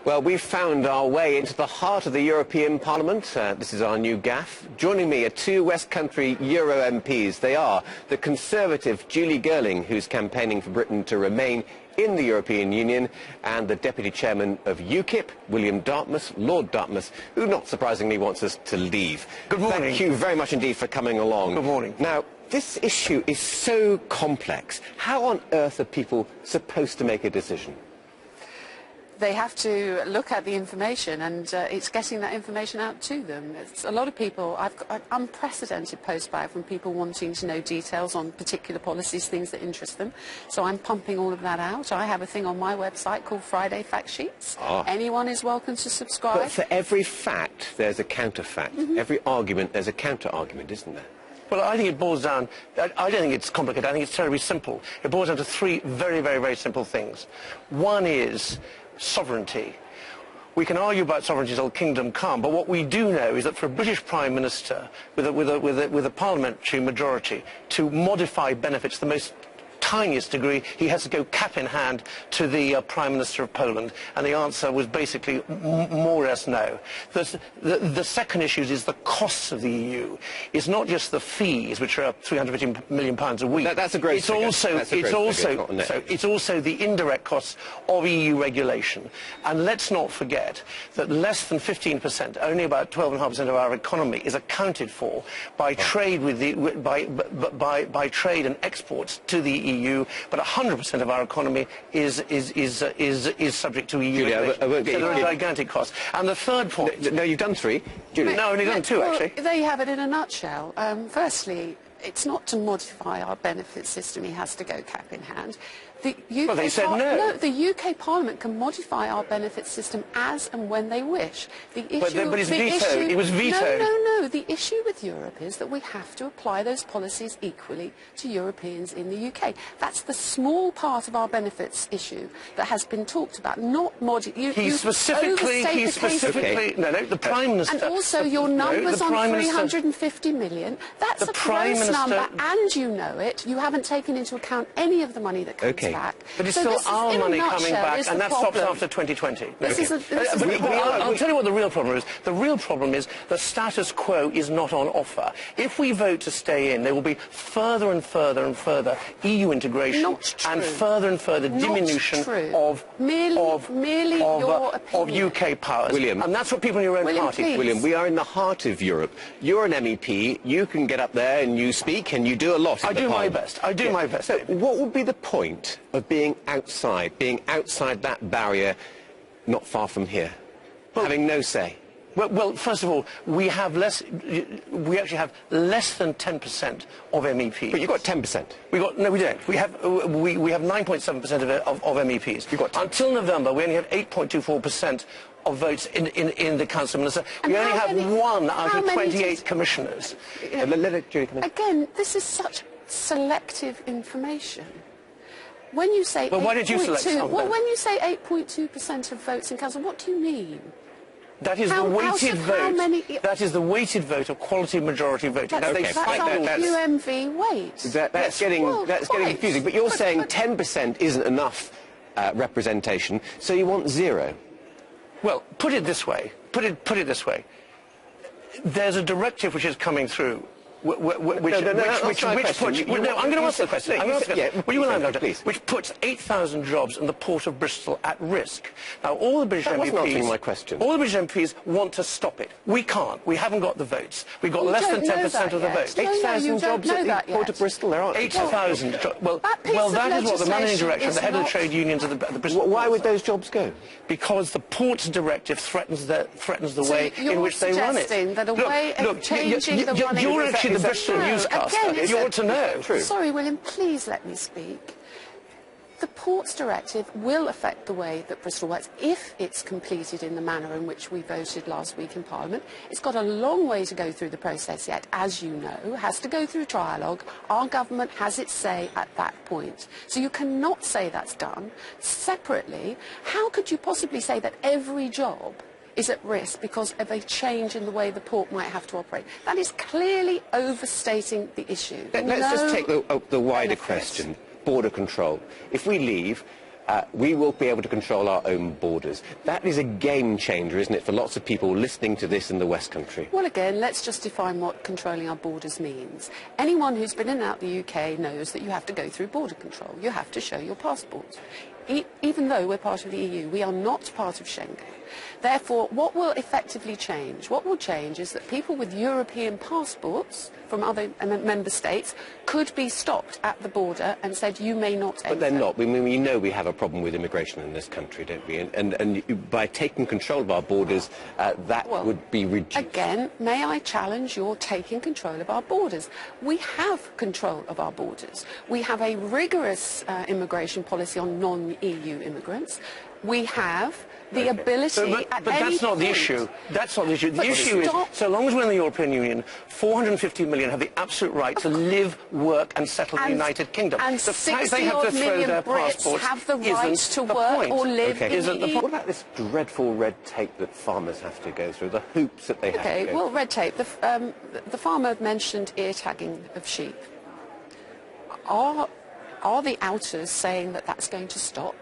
Well, we've found our way into the heart of the European Parliament. This is our new gaffe. Joining me are two West Country Euro MPs. They are the Conservative Julie Girling, who's campaigning for Britain to remain in the European Union, and the Deputy Chairman of UKIP, William Dartmouth, Lord Dartmouth, who not surprisingly wants us to leave. Good morning. Thank you very much indeed for coming along. Good morning. Now, this issue is so complex. How on earth are people supposed to make a decision? They have to look at the information, and it's getting that information out to them. It's a lot of people. I've got an unprecedented postbag from people wanting to know details on particular policies, things that interest them. So I'm pumping all of that out. I have a thing on my website called Friday Fact Sheets. Anyone is welcome to subscribe. But for every fact, there's a counter-fact. Every argument, there's a counter-argument, isn't there? Well, I think it boils down, I don't think it's complicated, I think it's terribly simple. It boils down to three very, very, very simple things. One is sovereignty. We can argue about sovereignty till kingdom come, but what we do know is that for a British Prime Minister with a parliamentary majority to modify benefits the most tiniest degree, he has to go cap in hand to the Prime Minister of Poland, and the answer was basically more or less no. The second issue is the costs of the EU. It's not just the fees, which are £350 million a week. That's a great it's also the indirect costs of EU regulation. And let's not forget that less than 15%, only about 12.5% of our economy, is accounted for by trade with by trade and exports to the EU, but 100% of our economy is subject to EU regulation. So there are gigantic costs. And the third point... No, you've done three. Julie. No, I've only done two, actually. There you have it in a nutshell. Firstly, it's not to modify our benefit system he has to go cap in hand. Well, they said no. No, the UK Parliament can modify our benefit system as and when they wish. The issue, but it's vetoed. It was vetoed. No. The issue with Europe is that we have to apply those policies equally to Europeans in the UK. That's the small part of our benefits issue that has been talked about, not the Prime Minister... And also your numbers on 350 million, that's a gross number, and you know it. You haven't taken into account any of the money that comes back. But it's still our money coming back, and that stops after 2020. I'll tell you what the real problem is. The real problem is the status quo is not on offer. If we vote to stay in, there will be further and further and further EU integration and further diminution of UK powers. William. And that's what people in your own party... Please. William, we are in the heart of Europe. You're an MEP. You can get up there and you speak, and you do a lot. I do my best. I do my best. So what would be the point of being outside that barrier not far from here, having no say? Well, first of all, we actually have less than 10% of MEPs. But you've got 10%. No, we don't. We have 9.7% of MEPs. Until November, we only have 8.24% of votes in the Council of Ministers. We only have one out of 28 commissioners. Again, this is such selective information. When you say why did you select some? Well, when you say 8.2% of votes in council, what do you mean? That is the weighted vote. That is the weighted vote of quality majority voting. That's our QMV weight. That's getting confusing. But you're saying 10% isn't enough representation, so you want zero. Well, put it this way. There's a directive which is coming through. I'm going to answer the question. Which puts 8,000 jobs in the port of Bristol at risk. Now, all the British MPs want to stop it. We can't. We haven't got the votes. We've got less than 10% of the votes. 8,000 jobs at the port of Bristol. There aren't 8,000 jobs. Well, that is what the managing director, the head of the trade unions of the Bristol. Why would those jobs go? Because the ports directive threatens the way in which they run it. You're actually the Bristol newscaster. You ought to know. Sorry, William, please let me speak. The Ports Directive will affect the way that Bristol works if it's completed in the manner in which we voted last week in Parliament. It's got a long way to go through the process yet, as you know, has to go through trialogue. Our government has its say at that point. So you cannot say that's done. Separately, how could you possibly say that every job is at risk because of a change in the way the port might have to operate? That is clearly overstating the issue. Let's just take the wider question, border control. If we leave, we will be able to control our own borders. That is a game changer, isn't it, for lots of people listening to this in the West Country? Well, again, let's just define what controlling our borders means. Anyone who's been in and out the UK knows that you have to go through border control. You have to show your passport. Even though we're part of the EU, we are not part of Schengen. Therefore, what will effectively change? What will change is that people with European passports from other member states could be stopped at the border and said, you may not enter. But they're not. We know we have a problem with immigration in this country, don't we? And by taking control of our borders, that would be reduced. Again, may I challenge your taking control of our borders? We have control of our borders. We have a rigorous immigration policy on non-EU immigrants. We have the ability but that's not the issue. That's not the issue. The issue is, so long as we're in the European Union, 450 million have the absolute right to live, work and settle in the United Kingdom. And the fact they have to throw their passports have the right to work or live in the EU. What about this dreadful red tape that farmers have to go through, the hoops that they have to go through? Well, red tape. The farmer mentioned ear tagging of sheep. Are the outers saying that that's going to stop?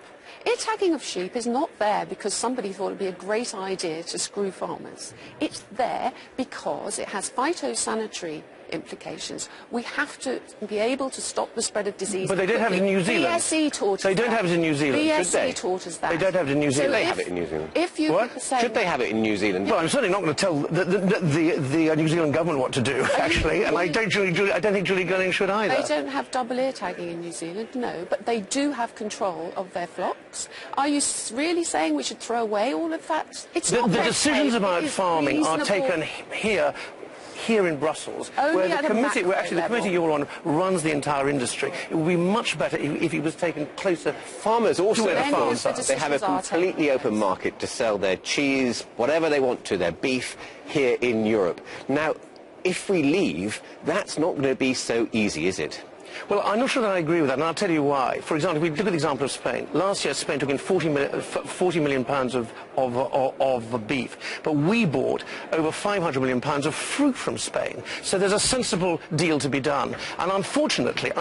Ear tagging of sheep is not there because somebody thought it would be a great idea to screw farmers. It's there because it has phytosanitary implications. We have to be able to stop the spread of disease. But they don't have it in New Zealand. BSE taught us They don't have it in New Zealand, should they? BSE taught us that. They don't have it in New Zealand. Should they have it in New Zealand? If you Should they have it in New Zealand? Well, I'm certainly not going to tell the New Zealand government what to do, actually, and I don't think Julie Girling should either. They don't have double ear tagging in New Zealand, no, but they do have control of their flocks. Are you really saying we should throw away all of that? It's not The decisions about farming are taken here in Brussels, where the committee you're on runs the entire industry. It would be much better if it was taken closer. Farmers also they have a completely open market to sell their cheese, whatever they want to, their beef, here in Europe. Now, if we leave, that's not going to be so easy, is it? Well, I'm not sure that I agree with that, and I'll tell you why. For example, if we look at the example of Spain. Last year, Spain took in 40 million pounds of beef, but we bought over 500 million pounds of fruit from Spain. So there's a sensible deal to be done. And unfortunately,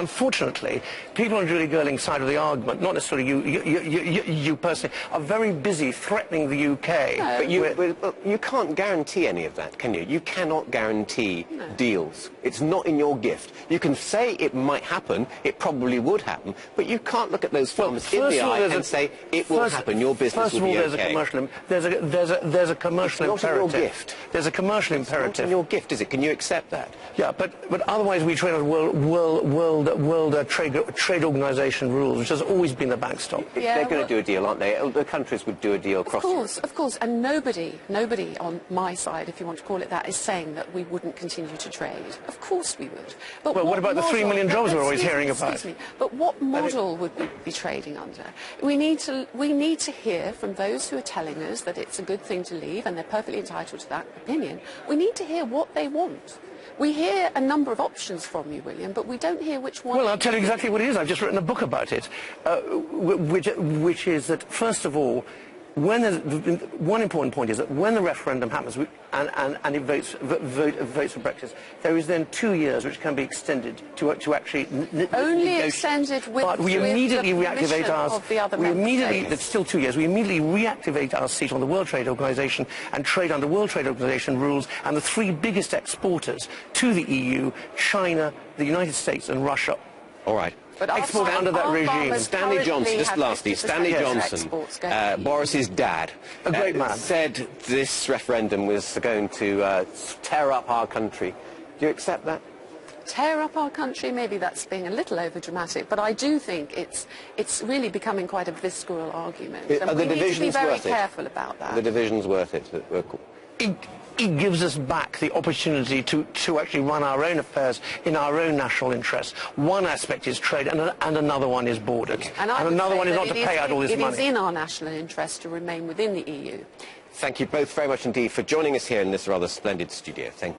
people on Julie Girling's side of the argument, not necessarily you personally, are very busy threatening the UK. No. But you can't guarantee any of that, can you? You cannot guarantee deals. It's not in your gift. You can say it might happen, it probably would happen, but you can't look at those farmers in the eye and say it will happen, your business will be okay. There's a commercial imperative. It's not in your gift. There's a commercial imperative. It's not in your gift, is it? Can you accept that? Yeah, but otherwise we trade on world trade organisation rules, which has always been the backstop. They're going to do a deal, aren't they? The countries would do a deal across Europe. Of course, and nobody on my side, if you want to call it that, is saying that we wouldn't continue to trade. Of course we would. But well, what about the 3 million jobs we're always hearing about? But what model would we be trading under? We need to hear from those who are telling us that it's a good thing to leave, and they're perfectly entitled to that opinion. We need to hear what they want. We hear a number of options from you, William, but we don't hear which one. Well, I'll tell you exactly what it is. I've just written a book about it, which is that, first of all, one important point is that when the referendum happens and it votes for Brexit, there is then 2 years which can be extended to actually only extended with. But we immediately reactivate ours. Of the other That's still 2 years. We immediately reactivate our seat on the World Trade Organization and trade under World Trade Organization rules. And the three biggest exporters to the EU, China, the United States, and Russia. All right. But export under that regime. Stanley Johnson, just lastly, Stanley Johnson, Boris's dad, a great man, said this referendum was going to tear up our country. Do you accept that? Tear up our country? Maybe that's being a little over-dramatic, but I do think it's really becoming quite a visceral argument. And we need to be very careful about that. The division's worth it. It gives us back the opportunity to actually run our own affairs in our own national interests. One aspect is trade, and another one is borders. And another one is not to pay out all this money. It is in our national interest to remain within the EU. Thank you both very much indeed for joining us here in this rather splendid studio. Thank you.